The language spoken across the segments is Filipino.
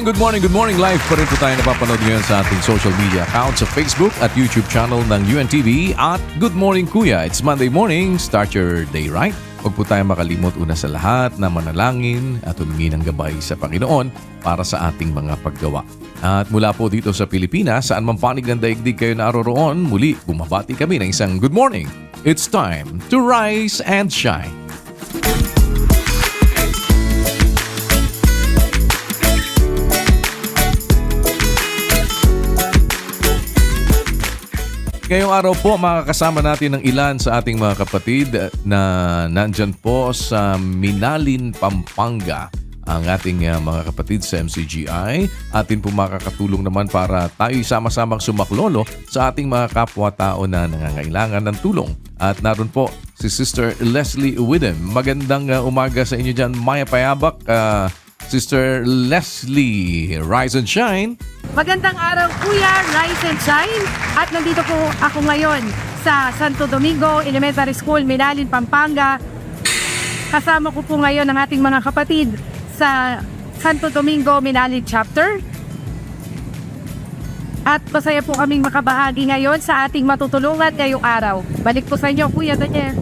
good morning, good morning. Live pa rin po tayo napapanood ngayon sa ating social media accounts sa Facebook at YouTube channel ng UNTV at Good Morning Kuya. It's Monday morning, start your day right. Huwag po tayo makalimot una sa lahat na manalangin at humingi ng gabay sa Panginoon para sa ating mga paggawa. At mula po dito sa Pilipinas, saan man panig ng daigdig kayo naroroon, muli bumabati kami ng isang good morning. It's time to rise and shine. Ngayong araw po, makakasama natin ng ilan sa ating mga kapatid na nandyan po sa Minalin, Pampanga. Ang ating mga kapatid sa MCGI. Atin po makakatulong naman para tayo sama-samang sumaklolo sa ating mga kapwa-tao na nangangailangan ng tulong. At naroon po si Sister Leslie Widem. Magandang umaga sa inyo dyan, Maya Payabak. Sister Leslie, rise and shine. Magandang araw Kuya, rise and shine. At nandito po ako ngayon sa Santo Domingo Elementary School, Minalin, Pampanga. Kasama ko po ngayon ang ating mga kapatid sa Santo Domingo Minalin Chapter. At masaya po kaming makabahagi ngayon sa ating matutulungan ngayong araw. Balik po sa inyo Kuya Daniel.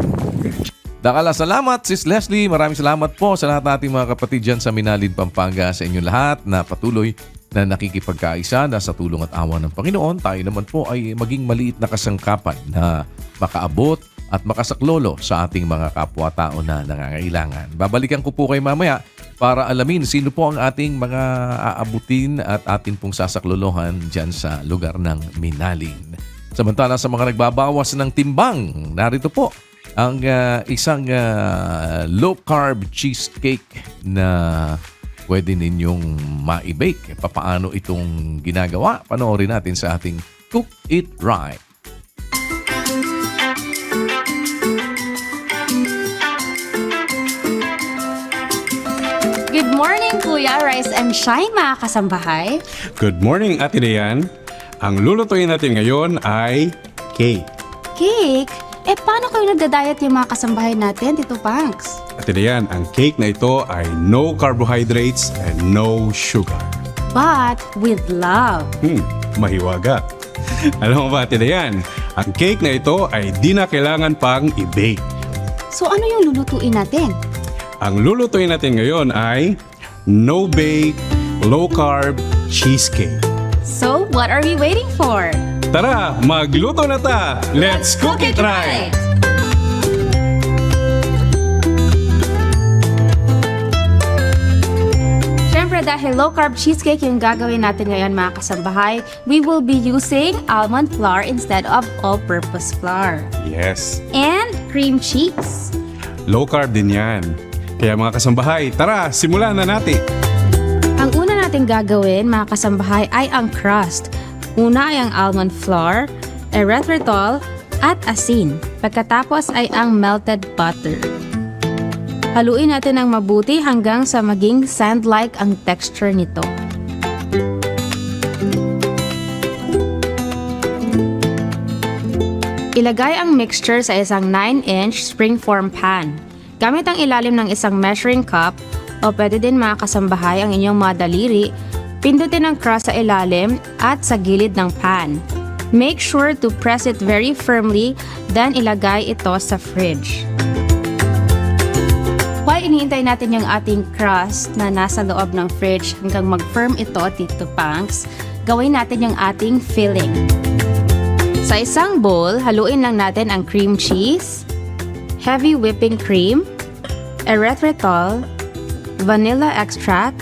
Dakala, salamat Sis Leslie. Maraming salamat po sa lahat nating mga kapatid dyan sa Minalin, Pampanga. Sa inyong lahat na patuloy na nakikipagkaisa na sa tulong at awa ng Panginoon, tayo naman po ay maging maliit na kasangkapan na makaabot at makasaklolo sa ating mga kapwa-tao na nangangailangan. Babalikan ko po kayo mamaya para alamin sino po ang ating mga aabutin at atin pong sasaklolohan dyan sa lugar ng Minalin. Samantala sa mga nagbabawas ng timbang, narito po ang isang low-carb cheesecake na pwede ninyong ma-bake. Papaano itong ginagawa? Panoorin natin sa ating Cook It Right. Good morning, Kuya Rise and Shine, mga kasambahay. Good morning, Ate Dayan. Ang lulutuin natin ngayon ay cake. Cake? Paano kayo nagda-diet yung mga kasambahay natin, Tito Panks? Ate Dayan, ang cake na ito ay no carbohydrates and no sugar. But with love. Mahiwaga. Alam mo ba, Ate Dayan, ang cake na ito ay di na kailangan pang i-bake. So ano yung lulutuin natin? Ang lulutuin natin ngayon ay no-bake, low-carb cheesecake. So what are we waiting for? Tara, magluto na ta! Let's cook it right! Siyempre dahil low-carb cheesecake yung gagawin natin ngayon, mga kasambahay, we will be using almond flour instead of all-purpose flour. Yes, And cream cheese. low-carb din yan. Kaya mga kasambahay, tara, simulan na natin! Ang una natin gagawin, mga kasambahay, ay ang crust. Una ay ang almond flour, erythritol, at asin. Pagkatapos ay ang melted butter. Haluin natin ng mabuti hanggang sa maging sand-like ang texture nito. Ilagay ang mixture sa isang 9-inch springform pan. Gamit ang ilalim ng isang measuring cup o pwede din mga kasambahay ang inyong mga daliri. Pindutin ang crust sa ilalim at sa gilid ng pan. Make sure to press it very firmly, then ilagay ito sa fridge. While iniintay natin yung ating crust na nasa loob ng fridge hanggang mag-firm ito, Tito Panks, gawin natin yung ating filling. Sa isang bowl, haluin lang natin ang cream cheese, heavy whipping cream, erythritol, vanilla extract,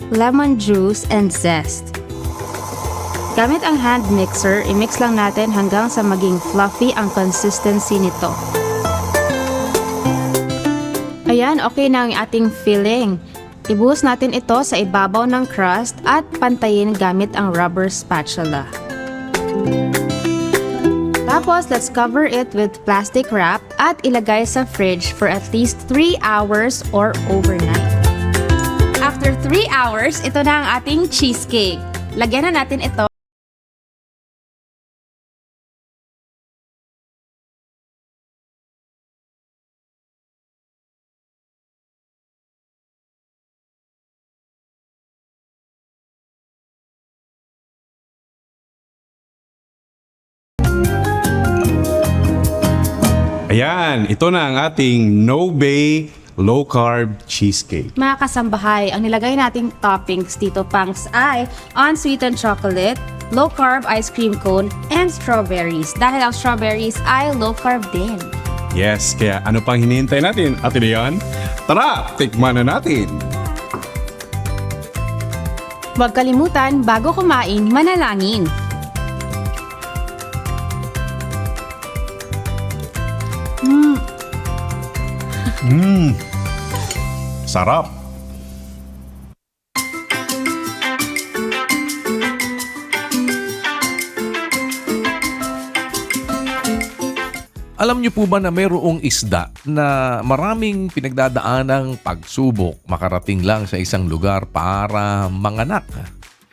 lemon juice, and zest. Gamit ang hand mixer, i-mix lang natin hanggang sa maging fluffy ang consistency nito. Ayan, okay na ang ating filling. Ibuhos natin ito sa ibabaw ng crust at pantayin gamit ang rubber spatula. Tapos, let's cover it with plastic wrap at ilagay sa fridge for at least 3 hours or overnight. After 3 hours, ito na ang ating cheesecake. Lagyan na natin ito Ayan, ito na ang ating no-bay, low-carb cheesecake. Mga kasambahay, ang nilagay nating toppings dito, Pangs, ay unsweetened chocolate, low-carb ice cream cone, and strawberries. Dahil ang strawberries ay low-carb din. Yes, kaya ano pang hinihintay natin, Ate Leon? Tara, tikman na natin! Huwag kalimutan, bago kumain, manalangin. Sarap! Alam niyo po ba na mayroong isda na maraming pinagdadaanang pagsubok makarating lang sa isang lugar para manganak?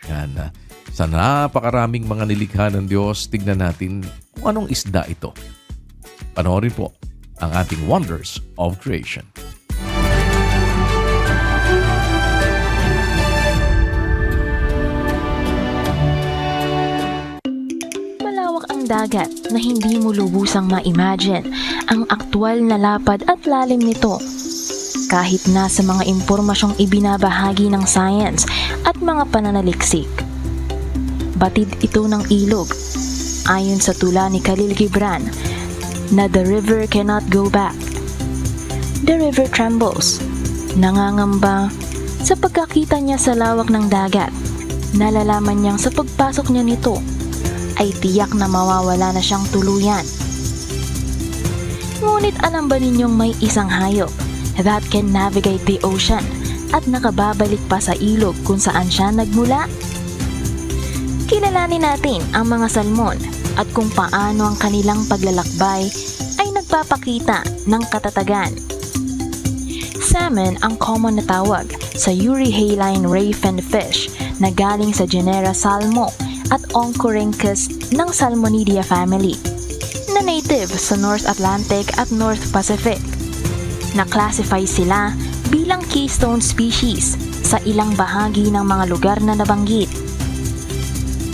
Yan. Sa napakaraming mga nilikha ng Diyos, tignan natin kung anong isda ito. Panoorin po ang ating Wonders of Creation. Malawak ang dagat na hindi mo lubusang ma-imagine ang aktwal na lapad at lalim nito. Kahit na sa mga impormasyong ibinabahagi ng science at mga pananaliksik. Batid ito ng ilog, ayon sa tula ni Khalil Gibran, na the river cannot go back. The river trembles, nangangamba sa pagkakita niya sa lawak ng dagat. Nalalaman niyang sa pagpasok niya nito ay tiyak na mawawala na siyang tuluyan. Ngunit alam ba ninyong may isang hayop that can navigate the ocean at nakababalik pa sa ilog kung saan siya nagmula? Kilalanin natin ang mga salmon at kung paano ang kanilang paglalakbay ay nagpapakita ng katatagan. Salmon ang common na tawag sa euryhaline ray fin fish na galing sa genera Salmo at Oncorhynchus ng Salmonidae family na native sa North Atlantic at North Pacific. Na-classify sila bilang keystone species sa ilang bahagi ng mga lugar na nabanggit.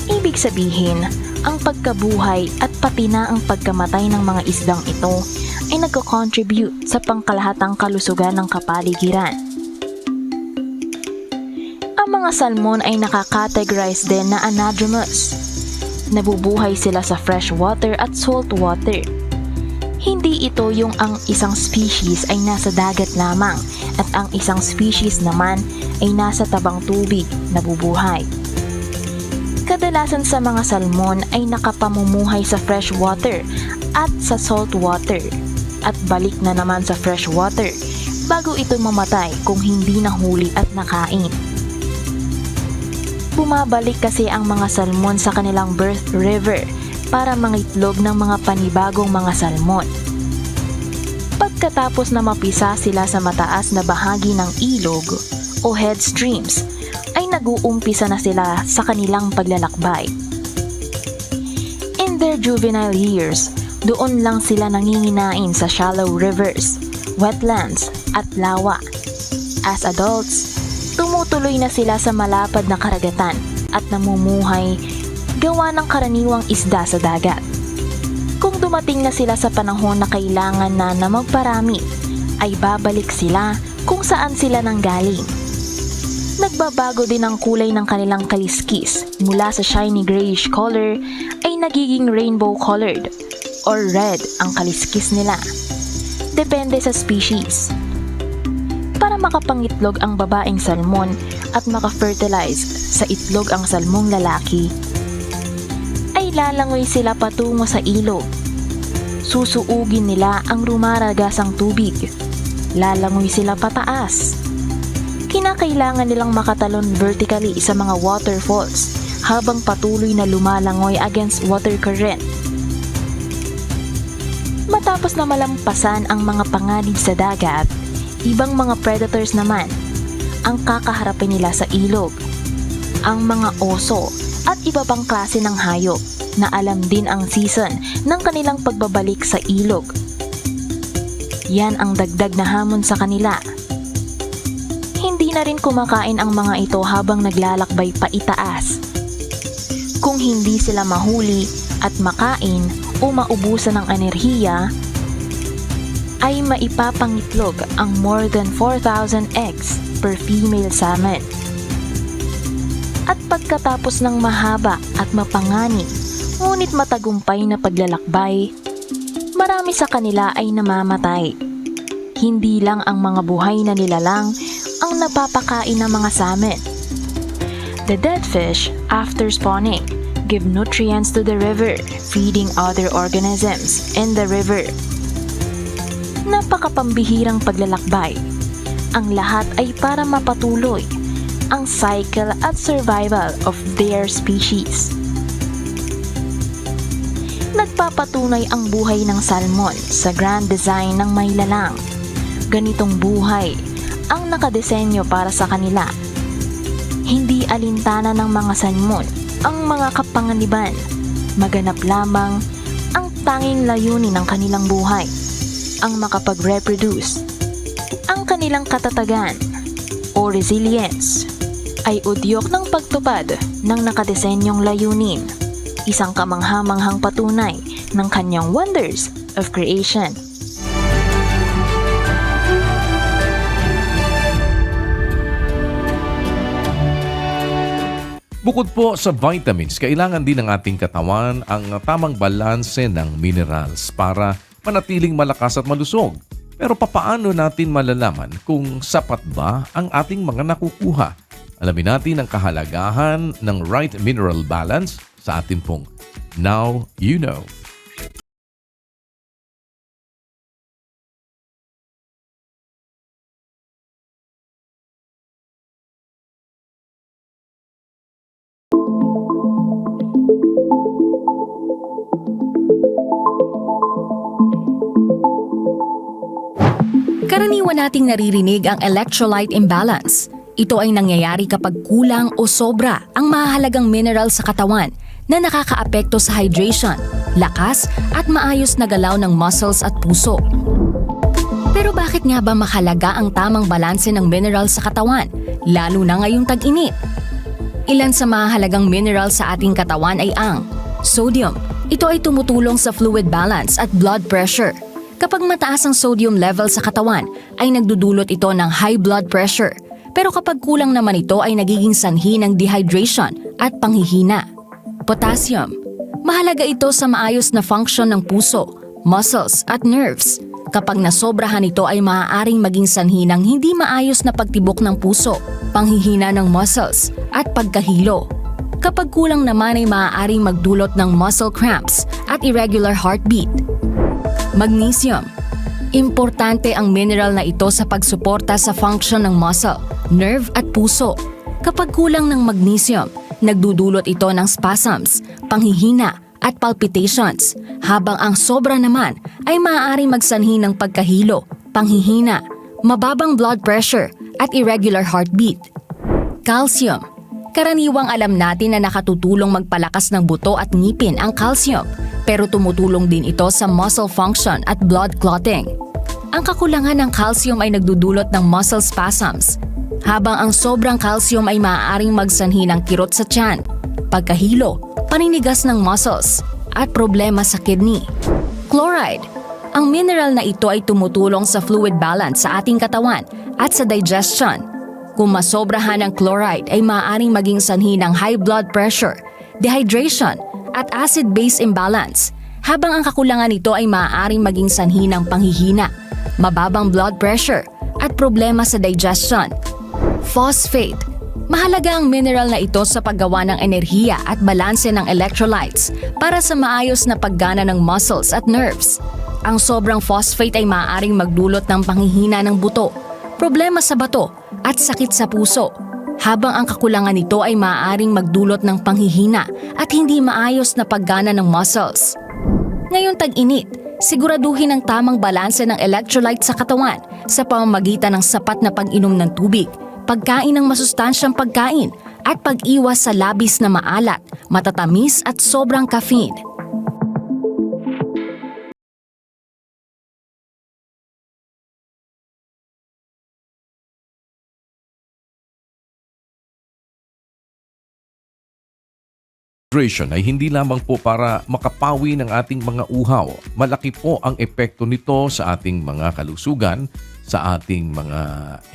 Ibig sabihin, ang pagkabuhay at pati na ang pagkamatay ng mga isdang ito ay nagko-contribute sa pangkalahatang kalusugan ng kapaligiran. Ang mga salmon ay nakakategorize din na anadromous. Nabubuhay sila sa fresh water at salt water. Hindi ito yung ang isang species ay nasa dagat lamang at ang isang species naman ay nasa tabang tubig nabubuhay. Kadalasan sa mga salmon ay nakapamumuhay sa fresh water at sa salt water at balik na naman sa fresh water bago ito mamatay kung hindi nahuli at nakain. Bumabalik kasi ang mga salmon sa kanilang birth river para mangitlog ng mga panibagong mga salmon. Pagkatapos na mapisa sila sa mataas na bahagi ng ilog o head streams, ay nag-uumpisa na sila sa kanilang paglalakbay. In their juvenile years, doon lang sila nanginginain sa shallow rivers, wetlands, at lawa. As adults, tumutuloy na sila sa malapad na karagatan at namumuhay gawa ng karaniwang isda sa dagat. Kung dumating na sila sa panahon na kailangan na magparami, ay babalik sila kung saan sila nanggaling. Nagbabago din ang kulay ng kanilang kaliskis mula sa shiny grayish color ay nagiging rainbow colored or red ang kaliskis nila. Depende sa species. Para makapangitlog ang babaeng salmon at maka-fertilize sa itlog ang salmong lalaki, ay lalangoy sila patungo sa ilog. Susuugin nila ang rumaragasang tubig. Lalangoy sila pataas. Kinakailangan nilang makatalon vertically sa mga waterfalls habang patuloy na lumalangoy against water current. Matapos na malampasan ang mga panganib sa dagat, ibang mga predators naman ang kakaharapin nila sa ilog. Ang mga oso at iba pang klase ng hayop na alam din ang season ng kanilang pagbabalik sa ilog. Yan ang dagdag na hamon sa kanila. Hindi na rin kumakain ang mga ito habang naglalakbay pa itaas. Kung hindi sila mahuli at makain o maubusan ng enerhiya, ay maipapangitlog ang more than 4,000 eggs per female salmon. At pagkatapos ng mahaba at mapangani, ngunit matagumpay na paglalakbay, marami sa kanila ay namamatay. Hindi lang ang mga buhay na nilalang ang napapakain ng mga salmon. The dead fish, after spawning, give nutrients to the river, feeding other organisms in the river. Napakapambihirang paglalakbay. Ang lahat ay para mapatuloy ang cycle at survival of their species. Nagpapatunay ang buhay ng salmon sa grand design ng may lalang. Ganitong buhay ang nakadesenyo para sa kanila. Hindi alintana ng mga salmon ang mga kapanganiban. Maganap lamang ang tanging layunin ng kanilang buhay, ang makapag-reproduce. Ang kanilang katatagan o resilience ay udyok ng pagtupad ng nakadesenyong layunin, isang kamangha-manghang patunay ng kanyang wonders of creation. Bukod po sa vitamins, kailangan din ng ating katawan ang tamang balanse ng minerals para manatiling malakas at malusog. Pero papaano natin malalaman kung sapat ba ang ating mga nakukuha? Alamin natin ang kahalagahan ng right mineral balance sa atin pong Now You Know. Karaniwan nating naririnig ang electrolyte imbalance. Ito ay nangyayari kapag kulang o sobra ang mahalagang mineral sa katawan na nakakaapekto sa hydration, lakas at maayos na galaw ng muscles at puso. Pero bakit nga ba mahalaga ang tamang balanse ng mineral sa katawan, lalo na ngayong tag-init? Ilan sa mahalagang mineral sa ating katawan ay ang sodium. Ito ay tumutulong sa fluid balance at blood pressure. Kapag mataas ang sodium level sa katawan, ay nagdudulot ito ng high blood pressure. Pero kapag kulang naman ito ay nagiging sanhi ng dehydration at panghihina. Potassium. Mahalaga ito sa maayos na function ng puso, muscles at nerves. Kapag nasobrahan ito ay maaaring maging sanhi ng hindi maayos na pagtibok ng puso, panghihina ng muscles at pagkahilo. Kapag kulang naman ay maaaring magdulot ng muscle cramps at irregular heartbeat. Magnesium. Importante ang mineral na ito sa pagsuporta sa function ng muscle, nerve at puso. Kapag kulang ng magnesium, nagdudulot ito ng spasms, panghihina at palpitations, habang ang sobra naman ay maaaring magsanhi ng pagkahilo, panghihina, mababang blood pressure at irregular heartbeat. Calcium. Karaniwang alam natin na nakatutulong magpalakas ng buto at ngipin ang calcium, pero tumutulong din ito sa muscle function at blood clotting. Ang kakulangan ng calcium ay nagdudulot ng muscle spasms, habang ang sobrang calcium ay maaaring magsanhi ng kirot sa tiyan, pagkahilo, paninigas ng muscles, at problema sa kidney. Chloride. Ang mineral na ito ay tumutulong sa fluid balance sa ating katawan at sa digestion. Kung masobrahan ng chloride ay maaaring maging sanhi ng high blood pressure, dehydration, at acid-base imbalance, habang ang kakulangan nito ay maaaring maging sanhi ng panghihina, mababang blood pressure, at problema sa digestion. Phosphate. Mahalaga ang mineral na ito sa paggawa ng enerhiya at balanse ng electrolytes para sa maayos na paggana ng muscles at nerves. Ang sobrang phosphate ay maaaring magdulot ng panghihina ng buto, problema sa bato, at sakit sa puso, habang ang kakulangan nito ay maaaring magdulot ng panghihina at hindi maayos na paggana ng muscles. Ngayong tag-init, siguraduhin ang tamang balanse ng electrolyte sa katawan sa pamamagitan ng sapat na pag-inom ng tubig, pagkain ng masustansyang pagkain, at pag-iwas sa labis na maalat, matatamis at sobrang caffeine. Hydration ay hindi lamang po para makapawi ng ating mga uhaw. Malaki po ang epekto nito sa ating mga kalusugan, sa ating mga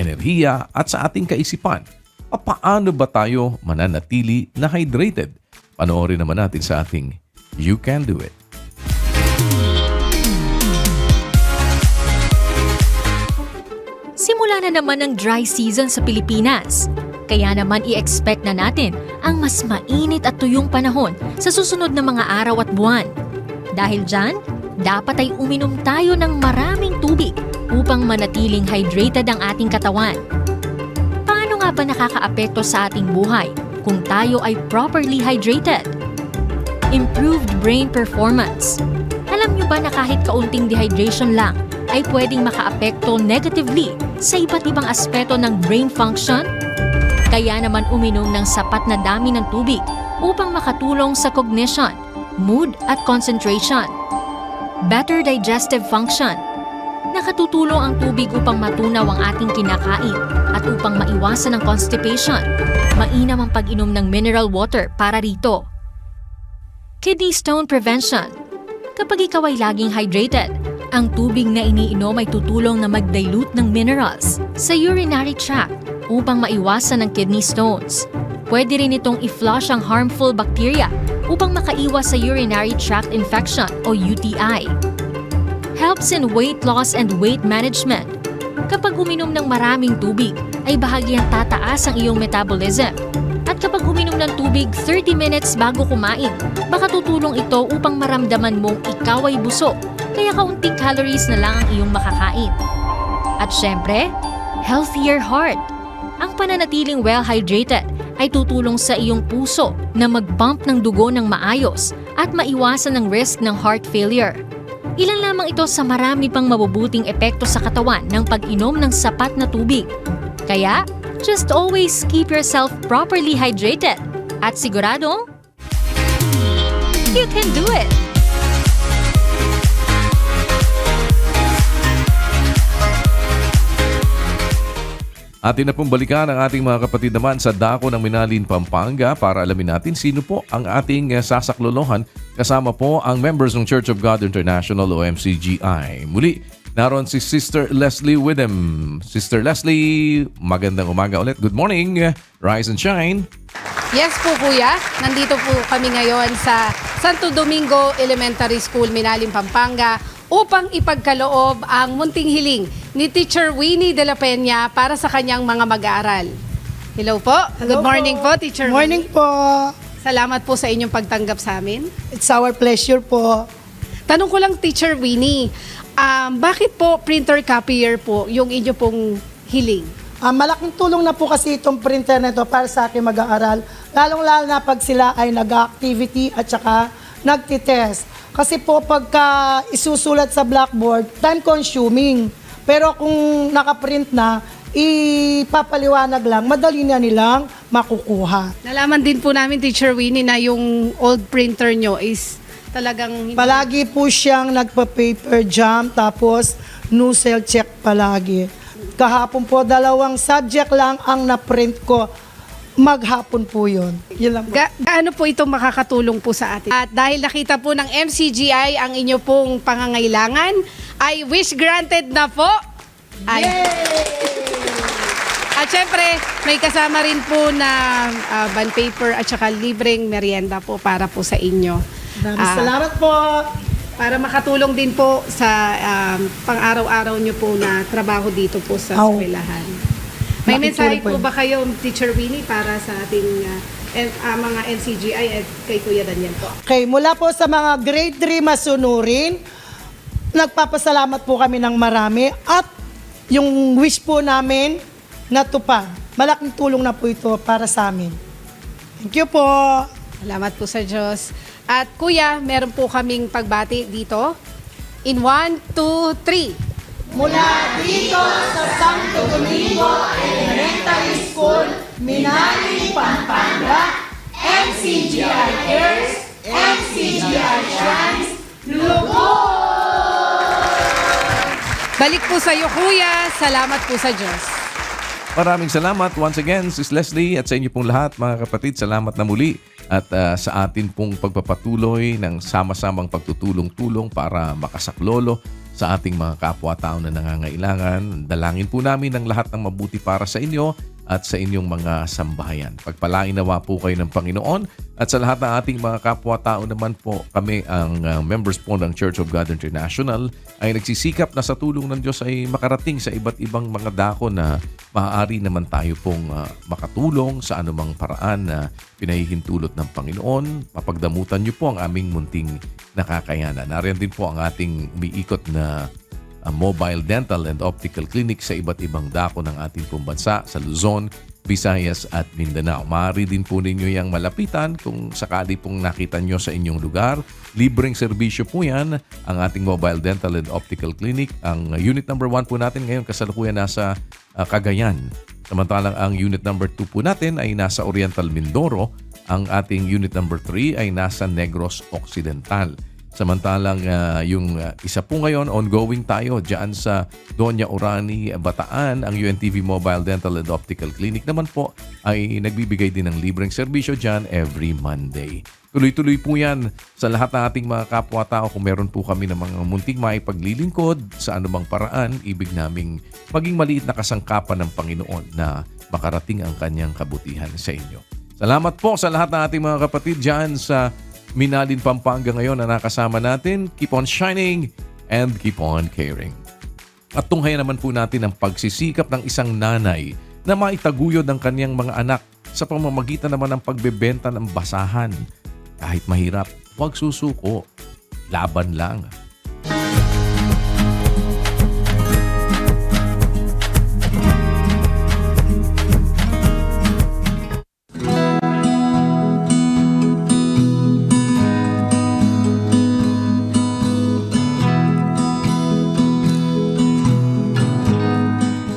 enerhiya at sa ating kaisipan. Paano ba tayo mananatili na hydrated? Panoorin naman natin sa ating You Can Do It. Simula na naman ang dry season sa Pilipinas. Kaya naman i-expect na natin ang mas mainit at tuyong panahon sa susunod na mga araw at buwan. Dahil dyan, dapat ay uminom tayo ng maraming tubig upang manatiling hydrated ang ating katawan. Paano nga ba nakakaapekto sa ating buhay kung tayo ay properly hydrated? Improved brain performance. Alam nyo ba na kahit kaunting dehydration lang ay pwedeng makaapekto negatively sa iba't ibang aspeto ng brain function? Kaya naman uminom ng sapat na dami ng tubig upang makatulong sa cognition, mood at concentration. Better digestive function. Nakatutulong ang tubig upang matunaw ang ating kinakain at upang maiwasan ang constipation. Mainam ang pag-inom ng mineral water para rito. Kidney stone prevention. Kapag ikaw ay laging hydrated, ang tubig na iniinom ay tutulong na mag-dilute ng minerals sa urinary tract upang maiwasan ang kidney stones. Pwede rin itong i-flush ang harmful bacteria upang makaiwas sa urinary tract infection o UTI. Helps in weight loss and weight management. Kapag uminom ng maraming tubig, ay bahagyang tataas ang iyong metabolism. At kapag uminom ng tubig 30 minutes bago kumain, baka tutulong ito upang maramdaman mong ikaw ay busog, kaya kaunting calories na lang ang iyong makakain. At syempre, healthier heart. Ang pananatiling well-hydrated ay tutulong sa iyong puso na mag-pump ng dugo ng maayos at maiwasan ang risk ng heart failure. Ilan lamang ito sa marami pang mabubuting epekto sa katawan ng pag-inom ng sapat na tubig. Kaya, just always keep yourself properly hydrated at siguradong you can do it! Atin na pong balikan ang ating mga kapatid naman sa dako ng Minalin, Pampanga para alamin natin sino po ang ating sasaklolohan. Kasama po ang members ng Church of God International o MCGI. Muli, naroon si Sister Leslie Widem. Sister Leslie, magandang umaga ulit. Good morning. Rise and shine. Yes po kuya, nandito po kami ngayon sa Santo Domingo Elementary School, Minalin, Pampanga upang ipagkaloob ang munting hiling ni Teacher Winnie de la Peña para sa kanyang mga mag-aaral. Hello po. Good morning po, Teacher Morning Winnie. po. Salamat po sa inyong pagtanggap sa amin. It's our pleasure po. Tanong ko lang, Teacher Winnie, bakit po printer copier po yung inyo pong hiling? Malaking tulong na po kasi itong printer na ito para sa aking mag-aaral. Lalong-lalo na pag sila ay nag-activity at saka nagtitest. Kasi po pagka isusulat sa blackboard, time-consuming. Pero kung nakaprint na, ipapaliwanag lang, madali na nilang makukuha. Nalaman din po namin, Teacher Winnie, na yung old printer nyo is talagang... Palagi po siyang nagpa-paper jam, tapos no-cell check palagi. Kahapon po, 2 subject lang ang na-print ko. Maghapon po yun. Yun lang po. Gaano po ito makakatulong po sa atin? At dahil nakita po ng MCGI ang inyo pong pangangailangan, ay wish granted na po. At syempre, may kasama rin po na bond paper at saka libreng merienda po para po sa inyo. Maraming salamat po. Para makatulong din po sa pang-araw-araw nyo po na trabaho dito po sa eskwelahan. May mensahe po ba kayo, Teacher Winnie, para sa ating mga NCGI at kay Kuya Daniel po? Okay, mula po sa mga grade 3 masunurin, nagpapasalamat po kami ng marami at yung wish po namin natupad. Malaking tulong na po ito para sa amin. Thank you po. Salamat po sa Diyos. At Kuya, meron po kaming pagbati dito. In 1, 2, 3. Mula dito sa Santo Domingo Elementary School, Minalin, Pampanga, MCGI Cares, MCGI Shines, Balik po sa iyo, Kuya. Salamat po sa Diyos. Maraming salamat once again, Sis Leslie, at sa inyo pong lahat, mga kapatid. Salamat na muli at sa atin pong pagpapatuloy ng sama-samang pagtutulong-tulong para makasaklolo sa ating mga kapwa-tao na nangangailangan. Dalangin po namin ang lahat ng mabuti para sa inyo at sa inyong mga sambahayan. Pagpalain nawa po kayo ng Panginoon at sa lahat ng ating mga kapwa-tao naman po, kami ang members po ng Church of God International ay nagsisikap na sa tulong ng Diyos ay makarating sa iba't ibang mga dako na maaari naman tayo pong makatulong sa anumang paraan na pinahihintulot ng Panginoon. Mapagdamutan niyo po ang aming munting nakakayanan. Nariyan din po ang ating umiikot na mobile dental and optical clinic sa iba't ibang dako ng ating pong bansa sa Luzon, Visayas at Mindanao. Maaari din po ninyo yung malapitan kung sakali pong nakita nyo sa inyong lugar. Libreng serbisyo po yan ang ating mobile dental and optical clinic. Ang unit number 1 po natin ngayon kasalukuyan nasa Cagayan. Samantalang ang unit number 2 po natin ay nasa Oriental Mindoro. Ang ating unit number 3 ay nasa Negros Occidental. Samantalang yung isa po ngayon, ongoing tayo dyan sa Doña Orani, Bataan. Ang UNTV Mobile Dental and Optical Clinic naman po ay nagbibigay din ng libreng serbisyo dyan every Monday. Tuloy-tuloy po yan sa lahat ng ating mga kapwa-tao. Kung meron po kami ng mga munting maipaglilingkod sa anumang paraan, ibig naming maging maliit na kasangkapan ng Panginoon na makarating ang kanyang kabutihan sa inyo. Salamat po sa lahat ng ating mga kapatid dyan sa Minalin, Pampanga ngayon na nakasama natin. Keep on shining and keep on caring. At tunghayan naman po natin ang pagsisikap ng isang nanay na maitaguyod ang kanyang mga anak sa pamamagitan naman ng pagbebenta ng basahan. Kahit mahirap, huwag susuko. Laban lang.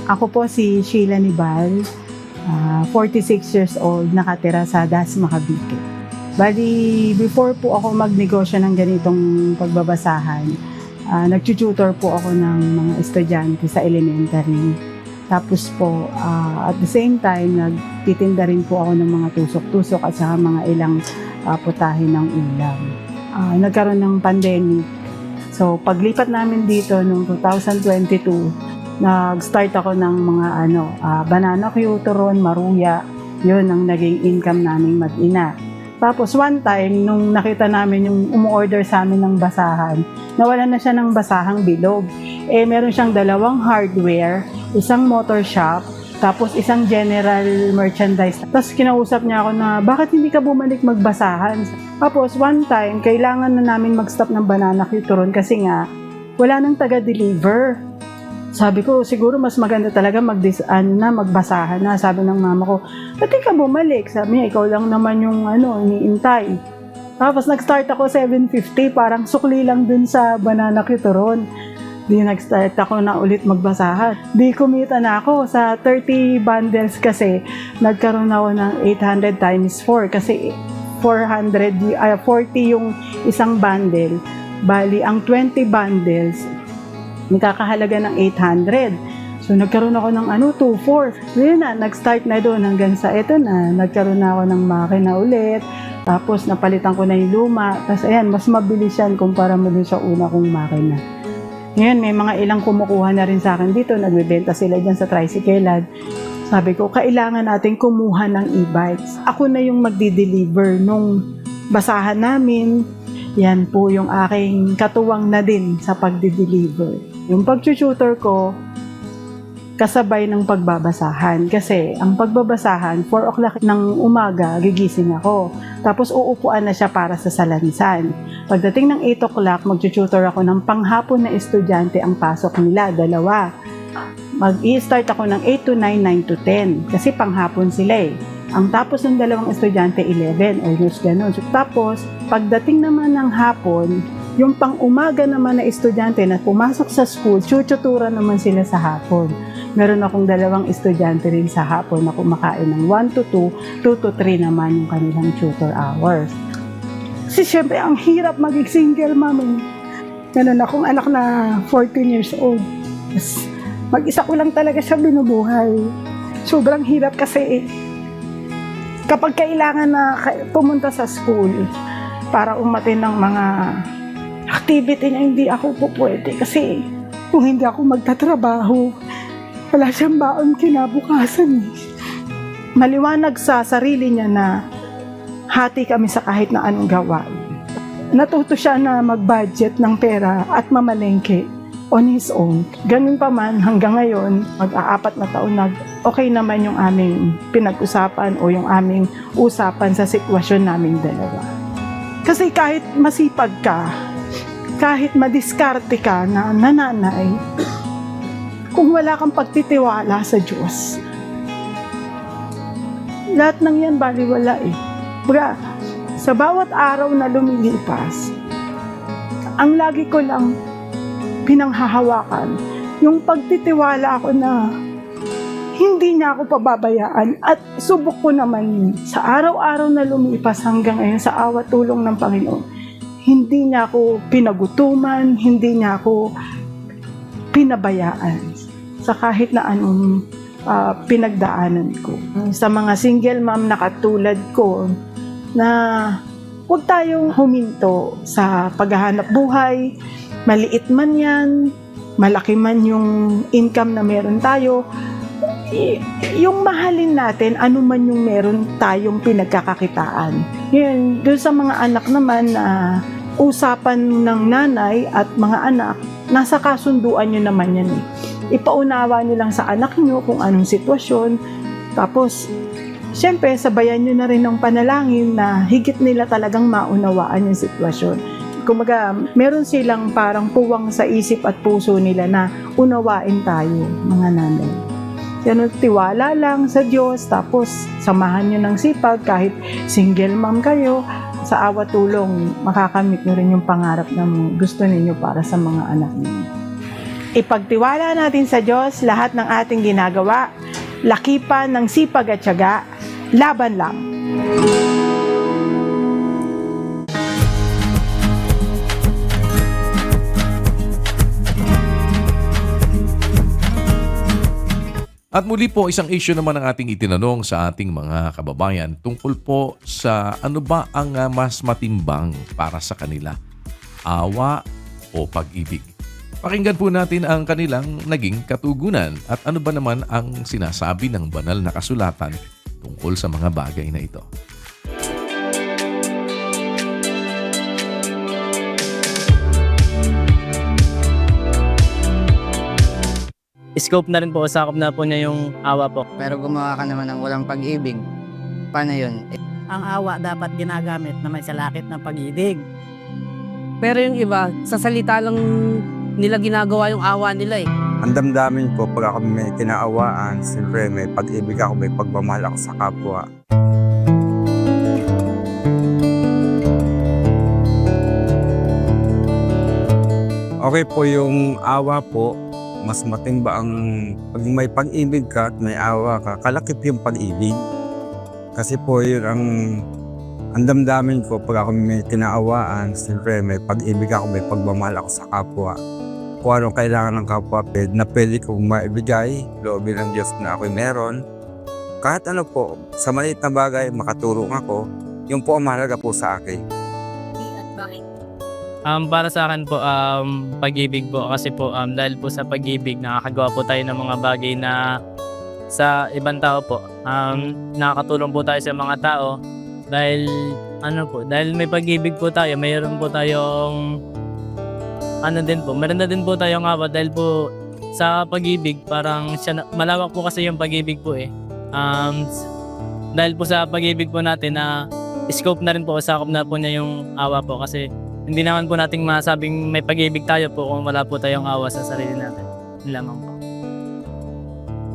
Ako po si Sheila Nibal, 46 years old, nakatira sa Dasma, Cavite. Bali, before po ako magnegosyo ng ganitong pagbabasahan, nag-tutor po ako ng mga estudyante sa elementary. Tapos po, at the same time, nagtitinda rin po ako ng mga tusok-tusok at saka mga ilang putahe ng ulam. Nagkaroon ng pandemic. So, paglipat namin dito noong 2022, nag-start ako ng mga banana cue, turon, maruya. Yun ang naging income namin mag-ina. Tapos one time, nung nakita namin yung umu-order sa amin ng basahan, nawalan na siya ng basahang bilog. Meron siyang 2 hardware, isang motor shop, tapos isang general merchandise. Tapos kinausap niya ako na, bakit hindi ka bumalik magbasahan? Tapos one time, kailangan na namin mag-stop ng banana cue, turon kasi nga, wala nang taga-deliver. Sabi ko, siguro mas maganda talaga magbasahan na. Sabi ng mama ko, ba't ka bumalik? Sabi niya, ikaw lang naman yung iniintay. Tapos nag-start ako 7:50, parang sukli lang dun sa banana kituron. Di nag-start ako na ulit magbasahan. Di kumita na ako sa 30 bundles kasi nagkaroon ako ng 800 times 4 kasi 40 yung isang bundle. Bali, ang 20 bundles, nakakahalaga ng 800. So, nagkaroon ako ng 2-4. So, yun na, nag-start na doon hanggang sa ito na. Nagkaroon na ako ng makina ulit. Tapos, napalitan ko na yung luma. Tapos, ayan, mas mabilis yan kumpara mo dun sa una kong makina. Ngayon, may mga ilang kumukuha na rin sa akin dito. Nagbebenta sila dyan sa tricycle. Sabi ko, kailangan natin kumuha ng e-bikes. Ako na yung magdi-deliver nung basahan namin. Yan po yung aking katuwang na din sa pagdi-deliver. Yung pag-tutor ko, kasabay ng pagbabasahan. Kasi ang pagbabasahan, 4 o'clock ng umaga, gigising ako. Tapos uupuan na siya para sa salansan. Pagdating ng 8 o'clock, mag-tutor ako ng panghapon na estudyante ang pasok nila, 2. Mag-i-start ako ng 8 to 9, 9 to 10. Kasi panghapon sila eh. Ang tapos ng 2 estudyante, 11. Almost ganun. So, tapos, pagdating naman ng hapon, yung pang-umaga naman na estudyante na pumasok sa school, tututuran naman sila sa hapon. Meron akong 2 estudyante rin sa hapon na kumakain ng 1 to 2, 2 to 3 naman yung kanilang tutor hours. Kasi syempre, ang hirap maging single mom. Meron akong anak na 14 years old. Mag-isa ko lang talaga siya binubuhay. Sobrang hirap kasi kapag kailangan na pumunta sa school para umatin ng mga activity niya, hindi ako po pwede. Kasi kung hindi ako magtatrabaho, wala siyang baon kinabukasan. Maliwanag sa sarili niya na hati kami sa kahit na anong gawain. Natuto siya na mag-budget ng pera at mamalengke on his own. Ganun pa man, hanggang ngayon, mag-aapat na taon na okay naman yung aming pinag-usapan o yung aming usapan sa sitwasyon naming dalawa. Kasi kahit masipag ka, kahit madiskarte ka na nananay, kung wala kang pagtitiwala sa Diyos, lahat ng yan baliwala eh. Baga, sa bawat araw na lumilipas, ang lagi ko lang pinanghahawakan, yung pagtitiwala ko na hindi niya ako pababayaan at subok ko naman yun. Sa araw-araw na lumipas hanggang ngayon sa awa tulong ng Panginoon, hindi niya ako pinagutuman, hindi niya ako pinabayaan sa kahit na anong pinagdaanan ko. Sa mga single mom na katulad ko, na huwag tayong huminto sa paghahanap buhay, maliit man yan, malaki man yung income na meron tayo, yung mahalin natin ano man yung meron tayong pinagkakakitaan. Yun, doon sa mga anak naman na usapan ng nanay at mga anak, nasa kasunduan nyo naman yan eh. Ipaunawa nyo lang sa anak nyo kung anong sitwasyon, tapos siyempre, sabayan nyo na rin ng panalangin na higit nila talagang maunawaan yung sitwasyon. Kumaga, meron silang parang puwang sa isip at puso nila na unawain tayo, mga nanay. Yan, tiwala lang sa Diyos, tapos samahan nyo ng sipag, kahit single mom kayo, sa awa tulong, makakamit nyo rin yung pangarap na gusto ninyo para sa mga anak ninyo. Ipagtiwala natin sa Diyos lahat ng ating ginagawa, lakipan ng sipag at tiyaga, laban lang. At muli po, isang issue naman ang ating itinanong sa ating mga kababayan tungkol po sa ano ba ang mas matimbang para sa kanila, awa o pag-ibig. Pakinggan po natin ang kanilang naging katugunan at ano ba naman ang sinasabi ng banal na kasulatan tungkol sa mga bagay na ito. Scope na rin po, sakop na po niya yung awa po. Pero gumawa ka naman ng walang pag-ibig. Paano yun? Ang awa dapat ginagamit na may salakit ng pag-ibig. Pero yung iba, sa salita lang nila ginagawa yung awa nila eh. Ang damdamin ko pag ako may kinaawaan, siyempre may pag-ibig ako, may pagmamahal ako sa kapwa. Okay po yung awa po, mas matimba ang pag may pag-ibig ka at may awa ka, kalakip yung pag-ibig. Kasi po yun ang damdamin ko pag ako may kinaawaan, siyempre may pag-ibig ako, may pagmamahal ako sa kapwa. Kung anong kailangan ng kapwa na pwede kong maibigay, loobin ng Diyos na ako'y meron. Kahit ano po, sa maliit na bagay, makatulong ako, yun po ang mahalaga po sa akin. Para sa akin po, pag-ibig po. Kasi po, dahil po sa pag-ibig, nakakagawa po tayo ng mga bagay na sa ibang tao po. Nakakatulong po tayo sa mga tao. Dahil, dahil may pag-ibig po tayo, mayroon po tayong, meron na din po tayong awa. Dahil po, sa pag-ibig, parang malawak po kasi yung pag-ibig po eh. Dahil po sa pag-ibig po natin, scope na rin po, sakop na po niya yung awa po. Kasi, hindi naman po nating masabing may pag-ibig tayo po kung wala po tayong awa sa sarili natin. Yun lamang po.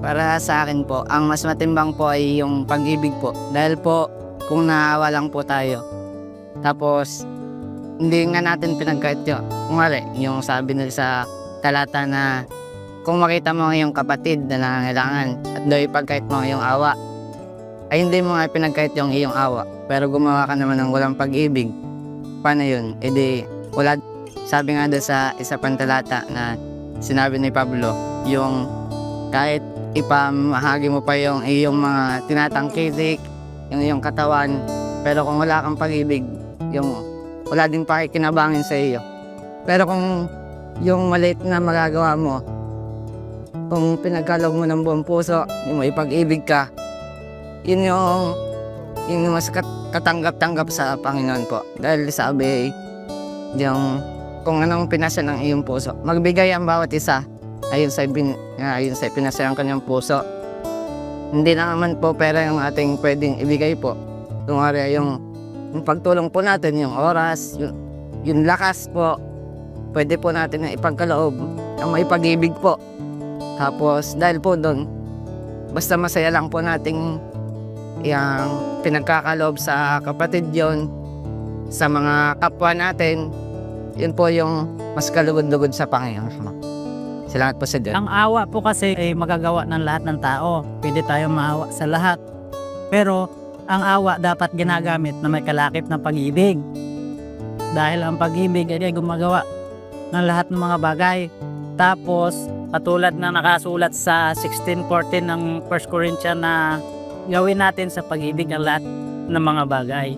Para sa akin po, ang mas matimbang po ay yung pag-ibig po. Dahil po, kung naawa lang po tayo, tapos hindi nga natin pinagkait yun. Kung yung sabi nila sa talata na kung makita mo yung kapatid na nangangailangan at doon ipagkait mo yung awa, ay hindi mo nga pinagkait yung iyong awa. Pero gumawa ka naman ng walang pag-ibig. Paano yun? E di, wala. Sabi nga doon sa isa pang talata na sinabi ni Pablo, yung kahit ipamahagi mo pa yung iyong mga tinatangkilik, yung iyong katawan. Pero kung wala kang pag-ibig, wala din pakikinabangin sa iyo. Pero kung yung maliit na magagawa mo, kung pinagkaloob mo ng buong puso, yung may pag-ibig ka, yun yung mas katanggap-tanggap sa Panginoon po. Dahil sabi, kung anong pinasya ng iyong puso, magbigay ang bawat isa ayon sa pinasya ng kanyang puso. Hindi na naman po pera yung ating pwedeng ibigay po. Tunghari yung pagtulong po natin, yung oras, yung lakas po, pwede po natin na ipagkaloob ang may pag-ibig po. Tapos dahil po doon, basta masaya lang po nating yung pinagkakaloob sa kapatid yon, sa mga kapwa natin, yun po yung mas kalugod-lugod sa Panginoon. Salamat po sa Diyos. Ang awa po kasi ay magagawa ng lahat ng tao. Pwede tayo maawa sa lahat. Pero ang awa dapat ginagamit na may kalakip na pag-ibig. Dahil ang pag-ibig ay gumagawa ng lahat ng mga bagay. Tapos, katulad na nakasulat sa 16:14 ng 1 Corinthians na gawin natin sa pag-ibig ang lahat ng mga bagay.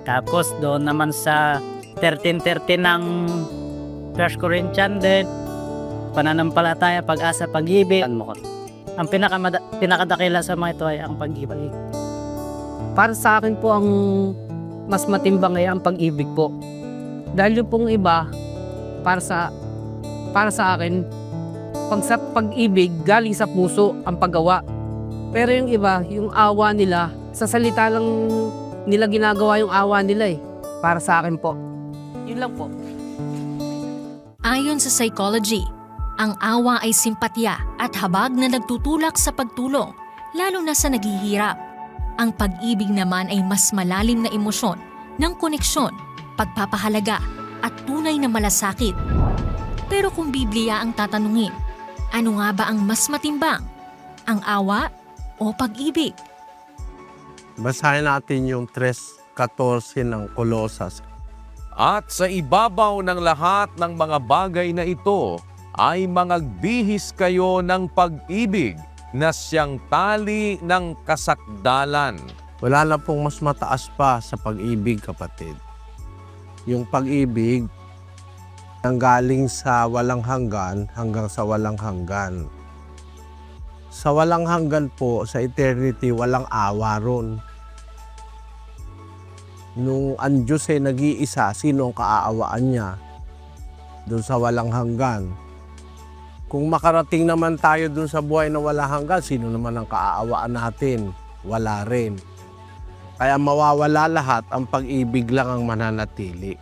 Tapos, doon naman sa 13:13 ng 1 Corinthians din, pananampalataya, pag-asa, pag-ibig. Ang pinakadakila sa mga ito ay ang pag-ibig. Para sa akin po, ang mas matimbang ay ang pag-ibig po. Dahil yung pong iba, para sa akin, sa pag-ibig, galing sa puso ang paggawa. Pero yung iba, yung awa nila, sa salita lang nila ginagawa yung awa nila eh. Para sa akin po. Yun lang po. Ayon sa psychology, ang awa ay simpatya at habag na nagtutulak sa pagtulong, lalo na sa naghihirap. Ang pag-ibig naman ay mas malalim na emosyon ng koneksyon, pagpapahalaga at tunay na malasakit. Pero kung Biblia ang tatanungin, ano nga ba ang mas matimbang? Ang awa o pag-ibig? Basahin natin yung 3:14 ng Kolosas. At sa ibabaw ng lahat ng mga bagay na ito ay mangagbihis kayo ng pag-ibig na siyang tali ng kasakdalan. Wala na pong mas mataas pa sa pag-ibig, kapatid. Yung pag-ibig nanggaling sa walang hanggan hanggang sa walang hanggan. Sa walang hanggan po, sa eternity, walang awa ron. Nung ang Diyos ay nag-iisa, sino ang kaaawaan niya? Doon sa walang hanggan. Kung makarating naman tayo doon sa buhay na walang hanggan, sino naman ang kaaawaan natin? Wala rin. Kaya mawawala lahat, ang pag-ibig lang ang mananatili.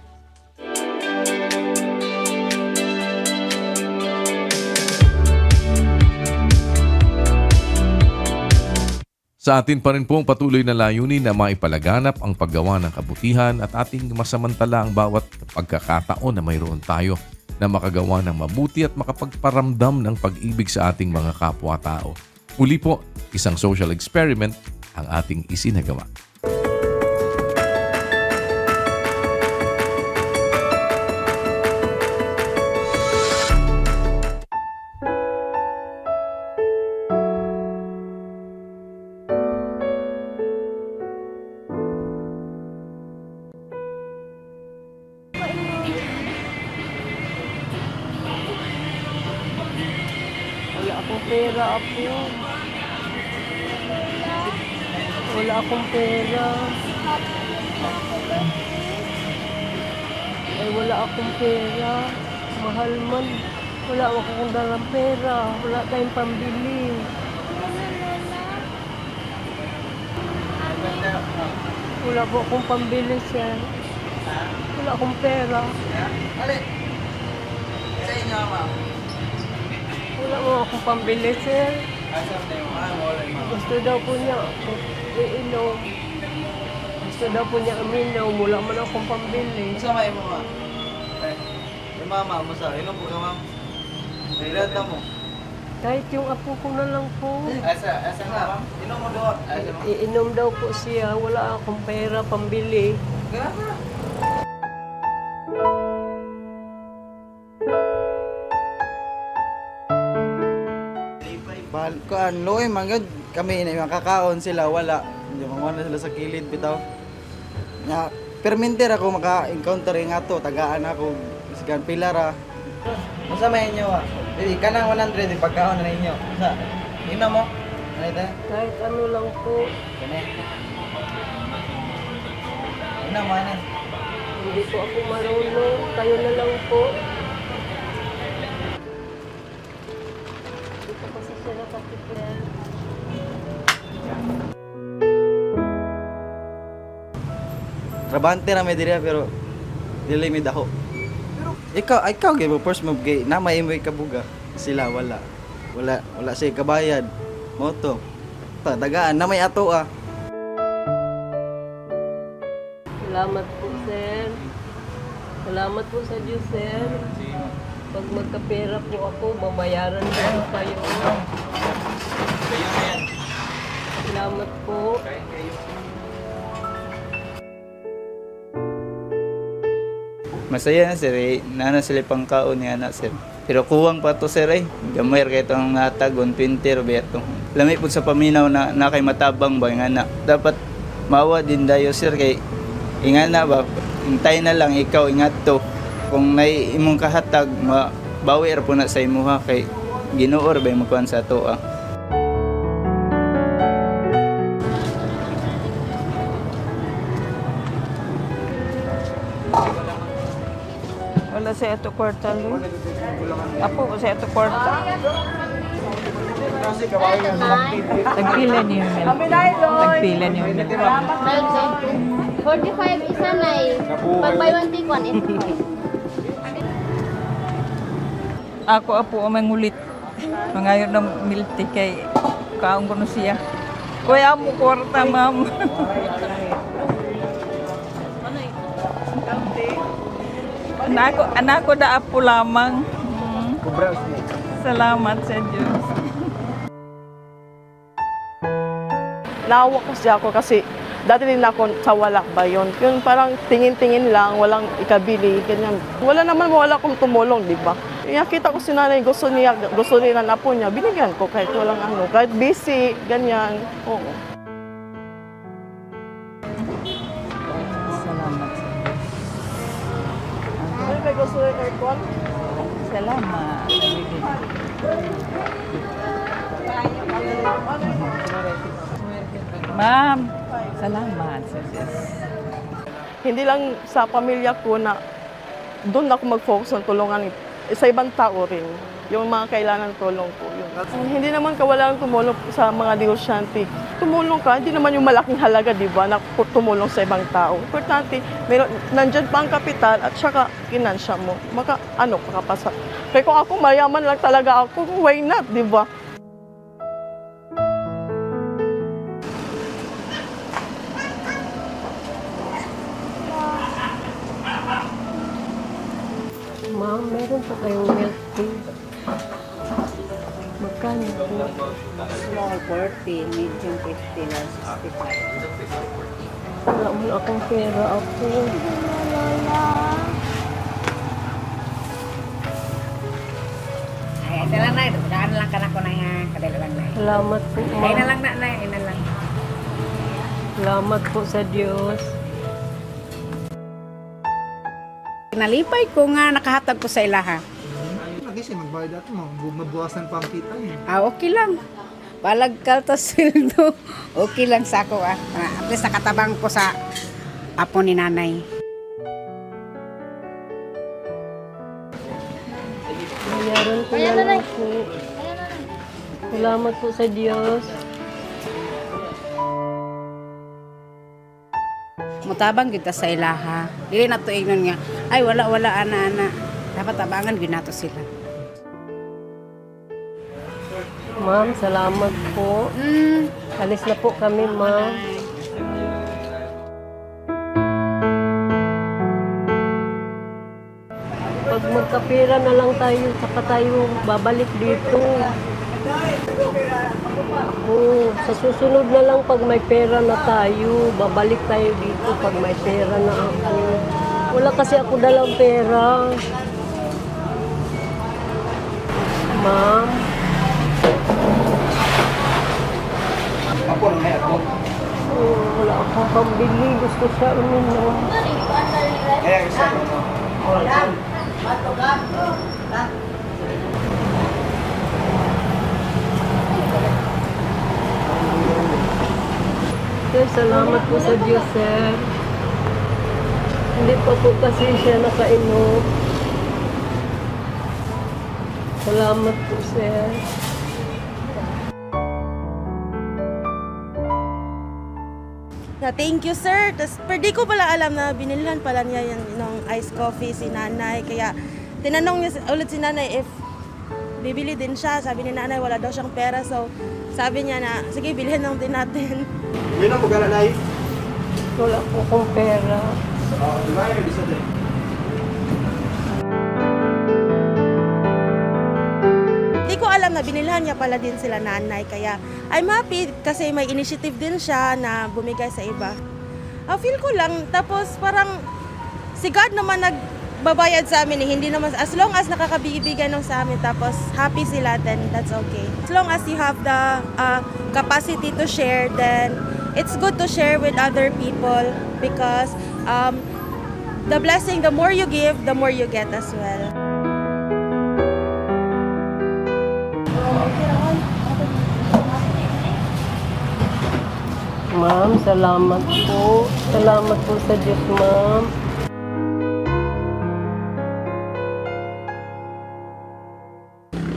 Sa atin pa rin pong patuloy na layunin na maipalaganap ang paggawa ng kabutihan at ating masamantala ang bawat pagkakataon na mayroon tayo na makagawa ng mabuti at makapagparamdam ng pag-ibig sa ating mga kapwa-tao. Muli po, isang social experiment ang ating isinagawa. Wala akong pera, Apo. Wala akong pera. Ay, wala akong pera. Mahal man. Wala akong dalang pera. Wala tayong pambili. Wala po akong pambili, sir. Wala akong pera. Sa inyo, ma'am. Wala mo akong pambili, sir. Gusto daw po niya iinom. Gusto daw po niya uminom. Wala man akong pambili. Sa may mo, ma'am. Yung mama mo sa inom po ka, ma'am. Ilan na mo? Kahit yung apo ko na lang po. Asa na, ma'am? Inom mo doon. Iinom daw po siya. Wala akong pera pambili. Kuan loy manggod kami na makakaon sila wala Hindi mga na sila sa kilid bitaw. Nga, perminter ako maka-encounter yung ato, tagaan ako, isigan pilar Masa may inyo Hindi, kanang 100, ipagkaon na ninyo. Masa, ino mo? Ano ito? Kahit ano lang po. Kani? Ino mo, ano? Hindi po ako marunong. Kayo na lang po. Dito kasi siya nakatipid. Trabante na may diri pero dili mi daho. Ikaw gyud mo first move gay na may imoy kabuga. Sila wala siya kabayad. Moto. Tagaan na may ato Salamat po, sir. Salamat po sa Diyos, sir. Pag magkapera po ako, babayaran ko kayo. Salamat po. Masaya na sir eh. Nana sila pang kaon ni anak sir. Pero kuwang pa to sir eh. Gamay kay itong natag, 120 Roberto. Lamig po sa paminaw na kay matabang ba yung anak. Dapat mawa din dayo sir kay ingat na ba. Hintay na lang ikaw ingat to. Kung may imong kahatag, mabawi po na sa imuha kay Ginoo ba yung makuhan sa to Wala sa ito kwarta lo. Apo ko sa ito kwarta. Tagpila niyo men. Tagpila niyo men. 45 isa na eh. Pag buy one take one, ito. Ako apo ang mangulit. Mangayon ng milti kay kaong ko no siya. Kuya mo kwarta ma'am. Anak ko da apo lamang. Salamat sa Diyos. Naawa kasi ako kasi dati din ako sa wala ba yun. Yung parang tingin-tingin lang, walang ikabili, ganyan. Wala naman wala akong tumulong, di ba? Nakita ko si nanay, gusto nila na po niya, binigyan ko kahit walang ano, kahit busy, ganyan. Oo. Salamat. Ano may gusto ng aircon? Salamat. Ma'am, salamat sa Diyos. Hindi lang sa pamilya ko na doon ako mag-focus ng tulungan sa ibang tao rin. Yung mga kailangan tulong ko. Yun. Hindi naman kawalan tumulong sa mga negosyante. Tumulong ka, hindi naman yung malaking halaga, di ba, na tumulong sa ibang tao. Importante, nandyan pa ang kapital at saka kinansya mo. Kakapasa. Kaya kung ako mayaman lang talaga ako, why not, di ba? Ma'am, meron po kayong milk tea. Magkano po? Small 40, medium 50, large 65. Wala mo akong pera ako. Ay, ito lang na. Daan lang ka na ko na yan. Kadali lang na. Salamat po, ma'am. Ay na lang na. Ay na lang. Salamat po sa Diyos. Nalipay ko nga nakahatag ko sa ilaha. Lagi siya magbayad ato mo. Mabuwasan pa ang kita niya. Okay lang. Palag kaltas sildo. Okay lang sa ako At least nakatabang ko sa apo ni nanay. Bayaran ko na lang po. Salamat po sa Diyos. Mutabang kita sa ilaha. Dili na to ignon nga. Ay wala ana. Dapat tabangan ginato sila. Ma'am, salamat po. Alis na po kami, ma'am. Pag magkapira na lang tayo, saka tayo babalik dito. Sa susunod na lang pag may pera na tayo, babalik tayo dito pag may pera na ako. Wala kasi ako dalang pera. Ma'am. Ako na may ako. pambili. Gusto siya uminom. Sir, salamat po sa Diyos, sir. Hindi pa po kasi siya nakainom. Salamat po, sir. Thank you, sir. Pero di ko pala alam na binilhan pala niya yan ng iced coffee si nanay. Kaya tinanong niya ulit si nanay if bibili din siya. Sabi ni nanay wala daw siyang pera. So sabi niya na, sige, bilhin lang din natin. Yun ang pagkala na eh. Wala po akong pera. Di ko alam na binilhan niya pala din sila nanay. Kaya I'm happy kasi may initiative din siya na bumigay sa iba. Feel ko lang. Tapos parang si God naman nagbabayad sa amin. Hindi naman, as long as nakakabibigay nung sa amin, tapos happy sila, then that's okay. As long as you have the capacity to share, then it's good to share with other people because the blessing, the more you give, the more you get as well. Ma'am, salamat po. Salamat po sa Diyos, ma'am.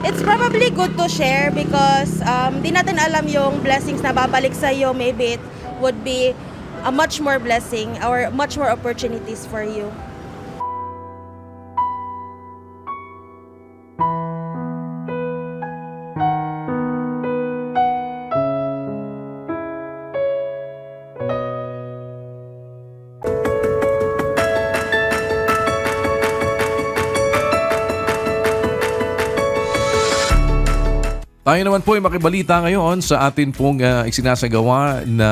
It's probably good to share because di natin alam yung blessings na babalik sa iyo. Maybe it would be a much more blessing or much more opportunities for you. Tayo naman po ay makibalita ngayon sa atin pong isinasagawa na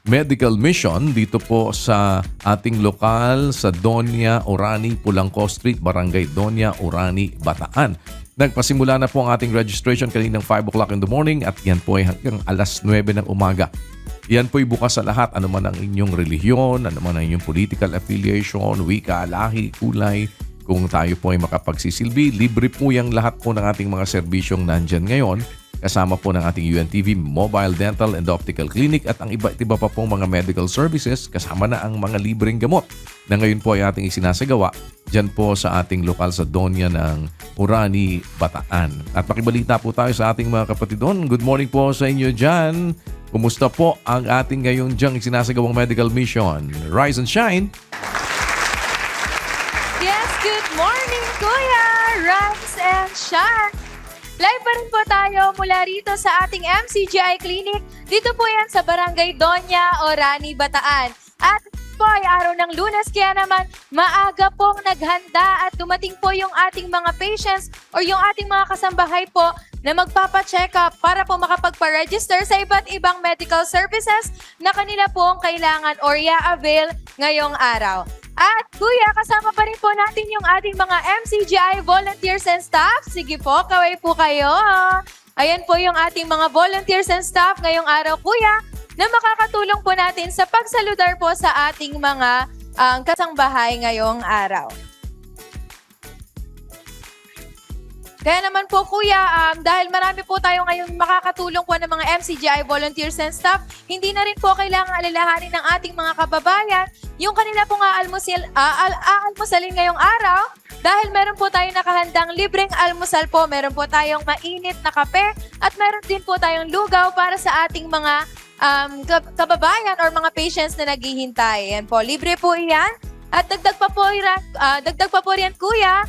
medical mission dito po sa ating lokal sa Doña Orani, Pulangco Street, Barangay Doña Orani, Bataan. Nagpasimula na po ang ating registration kaninang 5 o'clock in the morning at yan po ay hanggang alas 9 ng umaga. Yan po ay bukas sa lahat, ano man ang inyong relihiyon, ano man ang inyong political affiliation, wika, lahi, kulay. Kung tayo po ay makapagsisilbi, libre po yung lahat po ng ating mga serbisyong nandyan ngayon. Kasama po ng ating UNTV Mobile Dental and Optical Clinic at ang iba't iba pa pong mga medical services, kasama na ang mga libreng gamot na ngayon po ay ating isinasagawa dyan po sa ating lokal sa Doña ng Orani, Bataan. At pakibalita po tayo sa ating mga kapatid doon. Good morning po sa inyo dyan. Kumusta po ang ating ngayon dyang isinasagawang medical mission? Rise and shine! Yes, good morning, Kuya! Rise and shine! Live pa rin po tayo mula rito sa ating MCGI Clinic. Dito po yan sa Barangay Doña Orani, Bataan. At po ay araw ng Lunes, kaya naman maaga pong naghanda at dumating po yung ating mga patients or yung ating mga kasambahay po na magpapacheck up para po makapagpa-register sa iba't ibang medical services na kanila pong kailangan or i-avail ngayong araw. At Kuya, kasama pa rin po natin yung ating mga MCGI volunteers and staff. Sige po, kaway po kayo. Ayan po yung ating mga volunteers and staff ngayong araw, Kuya, na makakatulong po natin sa pagsaludar po sa ating mga kasangbahay ngayong araw. Kaya naman po Kuya, dahil marami po tayo ngayon makakatulong po ng mga MCGI volunteers and staff, hindi na rin po kailangan alalahanin ng ating mga kababayan yung kanila pong aalmusalin ngayong araw. Dahil meron po tayong nakahandang libreng almusal po, meron po tayong mainit na kape at meron din po tayong lugaw para sa ating mga kababayan or mga patients na naghihintay. Yan po, libre po iyan. At dagdag pa po riyan Kuya,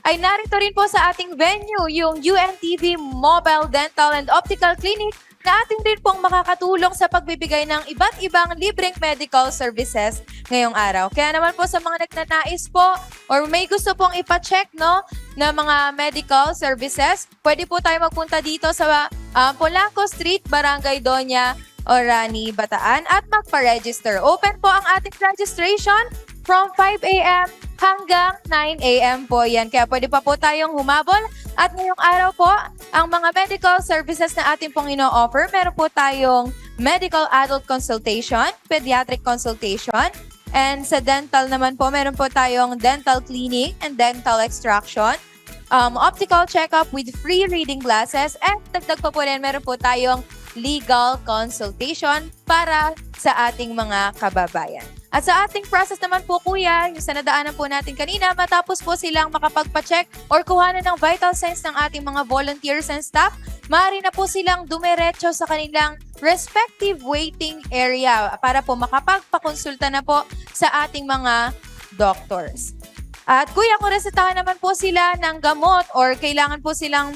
ay narito rin po sa ating venue yung UNTV Mobile Dental and Optical Clinic na ating rin pong makakatulong sa pagbibigay ng iba't ibang libreng medical services ngayong araw. Kaya naman po sa mga nagnanais po or may gusto pong ipacheck na mga medical services, pwede po tayo magpunta dito sa Pulangco Street, Barangay Doña Orani, Bataan at magpa-register. Open po ang ating registration from 5 a.m. hanggang 9 a.m. po yan. Kaya pwede pa po tayong humabol. At ngayong araw po, ang mga medical services na ating pong ino-offer, meron po tayong medical adult consultation, pediatric consultation, and sa dental naman po, meron po tayong dental cleaning and dental extraction, optical checkup with free reading glasses, and dagdag pa po rin, meron po tayong legal consultation para sa ating mga kababayan. At sa ating process naman po, Kuya, yung sa nadaanan po natin kanina, matapos po silang makapagpa-check or kuhanan ng vital signs ng ating mga volunteers and staff, maaari na po silang dumiretso sa kanilang respective waiting area para po makapagpakonsulta na po sa ating mga doctors. At Kuya, kung resetahan naman po sila ng gamot or kailangan po silang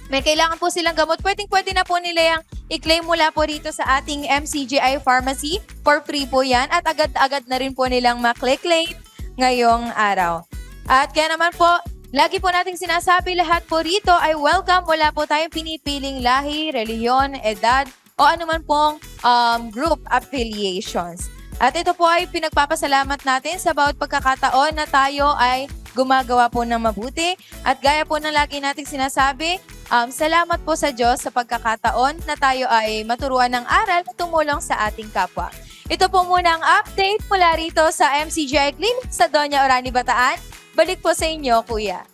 may kailangan po silang gamot, pwede na po nila yung i-claim mula po rito sa ating MCGI Pharmacy. For free po yan at agad-agad na rin po nilang maklik-claim ngayong araw. At kaya naman po, lagi po nating sinasabi lahat po rito ay welcome. Wala po tayong pinipiling lahi, reliyon, edad o anuman pong group affiliations. At ito po ay pinagpapasalamat natin sa bawat pagkakataon na tayo ay gumagawa po ng mabuti. At gaya po ng lagi nating sinasabi, salamat po sa Diyos sa pagkakataon na tayo ay maturuan ng aral at tumulong sa ating kapwa. Ito po muna ang update mula rito sa MCGI Clinic sa Doña Orani, Bataan. Balik po sa inyo, Kuya.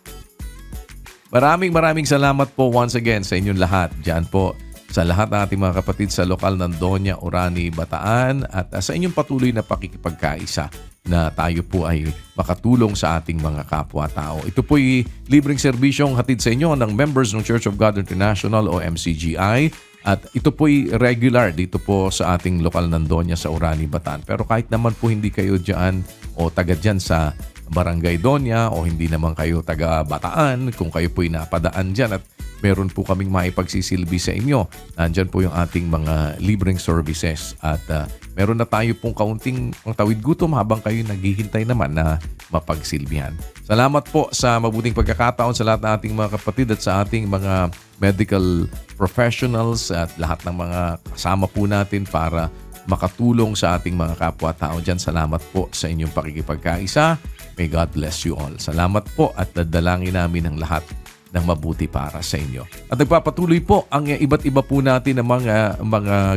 Maraming salamat po once again sa inyong lahat. Diyan po sa lahat ng ating mga kapatid sa lokal ng Doña Orani, Bataan at sa inyong patuloy na pakikipagkaisa na tayo po ay makatulong sa ating mga kapwa-tao. Ito po ay libreng serbisyong hatid sa inyo ng members ng Church of God International o MCGI at ito po ay regular dito po sa ating lokal ng Doña sa Orani, Bataan. Pero kahit naman po hindi kayo dyan o taga dyan sa Barangay Doña o hindi naman kayo taga Bataan, kung kayo po ay napadaan dyan at meron po kaming maipagsisilbi sa inyo. Nandyan po yung ating mga libreng services at meron na tayo pong kaunting tawid gutom habang kayo naghihintay naman na mapagsilbihan. Salamat po sa mabuting pagkakataon sa lahat ng ating mga kapatid at sa ating mga medical professionals at lahat ng mga kasama po natin para makatulong sa ating mga kapwa-tao dyan. Salamat po sa inyong pakikipagkaisa. May God bless you all. Salamat po at dadalangin namin ang lahat ng mabuti para sa inyo. At nagpapatuloy po ang iba't iba po natin ng mga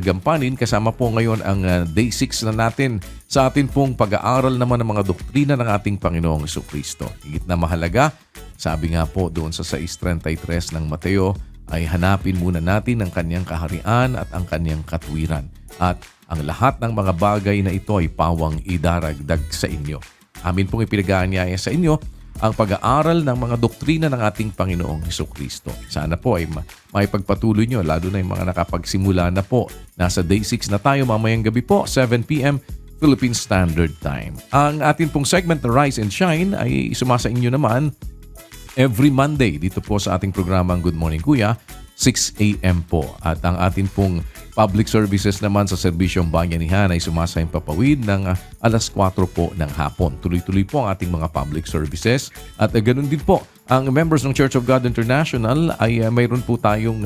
gampanin. Kasama po ngayon ang Day 6 na natin sa atin pong pag-aaral naman ng mga doktrina ng ating Panginoong Jesucristo. Higit na mahalaga, sabi nga po doon sa 6:33 ng Mateo, ay hanapin muna natin ang kanyang kaharian at ang kanyang katwiran. At ang lahat ng mga bagay na ito ay pawang idaragdag sa inyo. Amin pong ipinag-aanyaya sa inyo ang pag-aaral ng mga doktrina ng ating Panginoong Jesucristo. Sana po ay maipagpatuloy nyo, lalo na yung mga nakapagsimula na po. Nasa Day 6 na tayo mamayang gabi po, 7 p.m. Philippine Standard Time. Ang ating pong segment na Rise and Shine ay sumasa inyo naman every Monday dito po sa ating programang Good Morning Kuya, 6 a.m. po. At ang ating pong public services naman sa Serbisyong Bayanihan ay sumasayang papawid ng alas 4 po ng hapon. Tuloy-tuloy po ang ating mga public services. At ganun din po, ang members ng Church of God International ay mayroon po tayong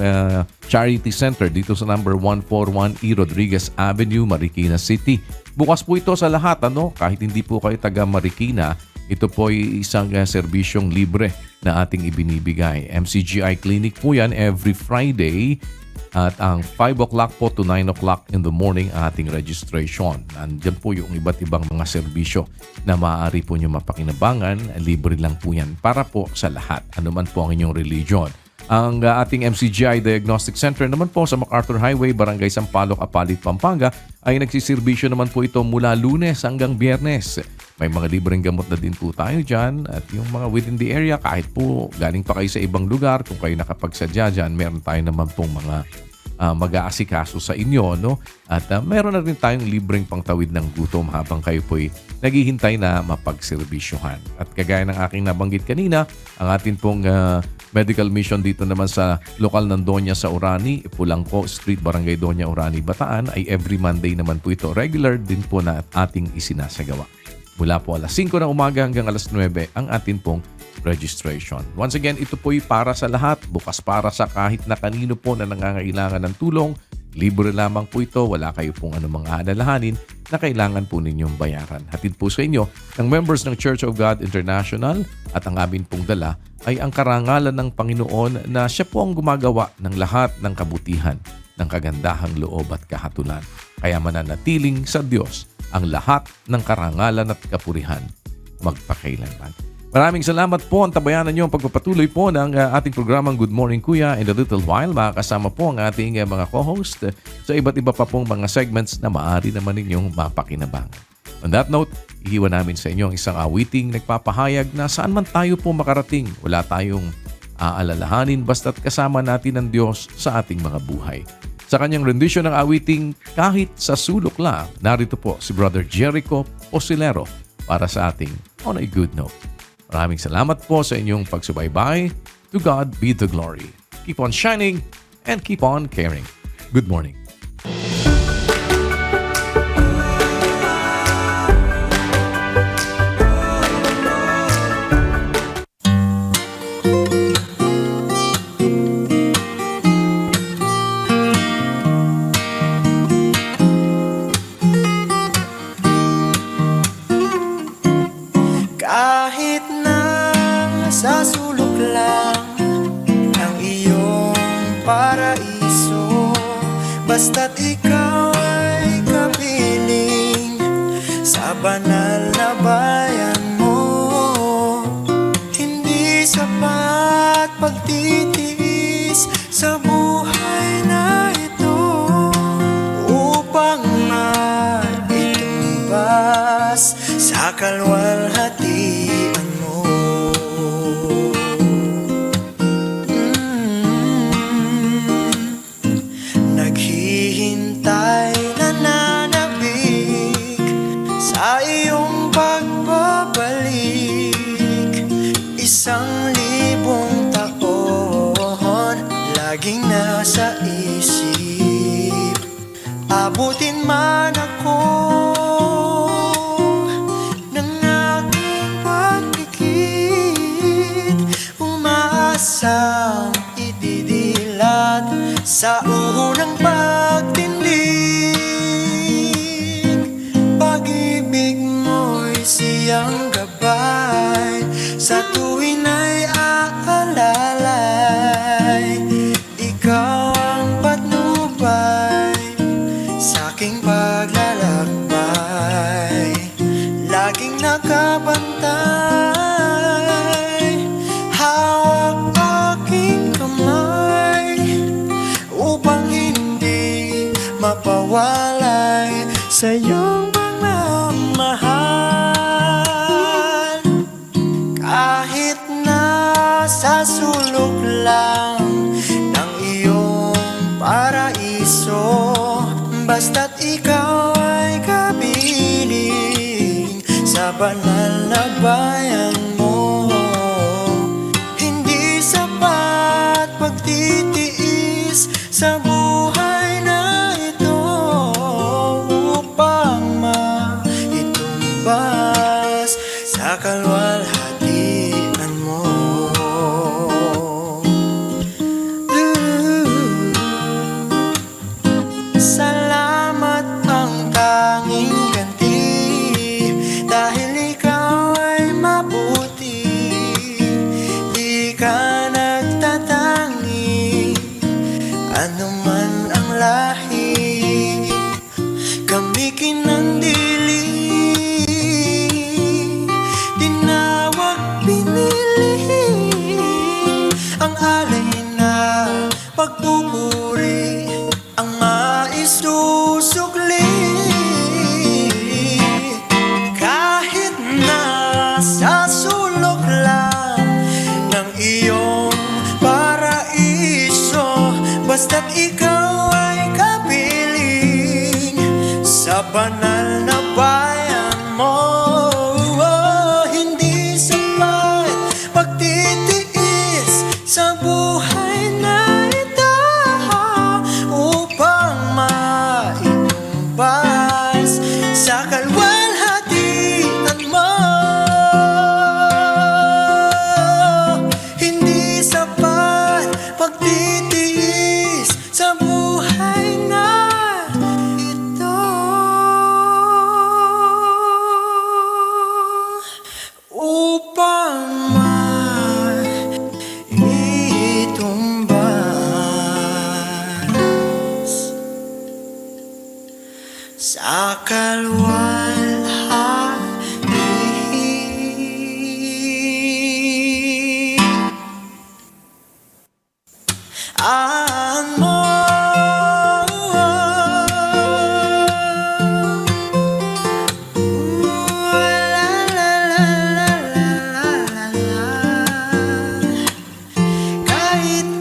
charity center dito sa number 141 E. Rodriguez Avenue, Marikina City. Bukas po ito sa lahat, kahit hindi po kayo taga Marikina. Ito po ay isang serbisyong libre na ating ibinibigay. MCGI Clinic po yan every Friday at ang 5 o'clock po to 9 o'clock in the morning ating registration. Nandiyan po yung iba't ibang mga serbisyo na maaari po nyo mapakinabangan. Libre lang po yan para po sa lahat. Ano man po ang inyong religion. Ang ating MCGI Diagnostic Center naman po sa MacArthur Highway, Barangay Sampaloc, Apalit, Pampanga ay nagsisirbisyo naman po ito mula Lunes hanggang Biyernes. May mga libreng gamot na din po tayo dyan at yung mga within the area kahit po galing pa kayo sa ibang lugar, kung kayo nakapagsadya dyan, meron tayo naman pong mga mag-aasikaso sa inyo. At meron na rin tayong libreng pangtawid ng gutom habang kayo po'y naghihintay na mapagserbisyohan. At kagaya ng aking nabanggit kanina, ang atin pong medical mission dito naman sa lokal ng Doña sa Orani, Pulangco Street, Barangay Doña Orani, Bataan ay every Monday naman po ito. Regular din po na ating isinasagawa. Mula po alas 5 ng umaga hanggang alas 9 ang atin pong registration. Once again, ito po'y para sa lahat. Bukas para sa kahit na kanino po na nangangailangan ng tulong. Libre lamang po ito. Wala kayo pong anumang aalalahanin na kailangan po ninyong bayaran. Hatid po sa inyo ng members ng Church of God International at ang amin pong dala ay ang karangalan ng Panginoon na siya po ang gumagawa ng lahat ng kabutihan ng kagandahang loob at kahatulan. Kaya mananatiling sa Diyos ang lahat ng karangalan at kapurihan magpakailanman. Maraming salamat po. Antabayanan niyo ang pagpapatuloy po ng ating programang Good Morning Kuya. In a little while, makakasama po ang ating mga co-host sa iba't iba pa pong mga segments na maaari naman ninyong mapakinabangan. On that note, ihiwan namin sa inyo ang isang awiting nagpapahayag na saan man tayo po makarating, wala tayong aalalahanin basta't kasama natin ang Diyos sa ating mga buhay. Sa kanyang rendition ng awiting Kahit sa Sulok Lang, narito po si Brother Jericho Osilero para sa ating On a Good Note. Maraming salamat po sa inyong pagsubaybay. To God be the glory. Keep on shining and keep on caring. Good morning. Kahit na sa sulok lang ng iyong paraiso, basta't ikaw ay kapiling sa banal na bayan mo. Hindi sapat pagtitiis sa buhay na ito upang maitumbas sa kalwalhatian mo. Naghihintay, nananabik sa iyong pagbabalik. 1,000 taon laging nasa isip. Abutin man ako umaasang ididilat sa unang pagtindig. Pag-ibig mo'y siyang gabay sa tuwin ay aalalay. Ikaw ang patnubay sa aking paglalakbay, laging nakabantay. Hawak aking kamay upang hindi mapawalay sa iyong pagmamahal. Kahit na sa sulok lang ng iyong paraiso, basta't ikaw ay kapiling sa banal na bayan mo. Pagtitiis sa buhay na ito upang maitumbas sa kalwalhatian mo. Salamat ang tanging ganti dahil ikaw ay mabuti. Di ka ano man ang lahi, kami kinandili, tinawag, pinili, ang alay na pagpupuri, ang maisusukli. Kahit na sa sulok lang ng iyong paraiso, basta't ikaw ay kapiling sa banal na bayan mo. Hindi sapat pagtitiis sa buhay na ito sa kalwalhati. Ang mo kahit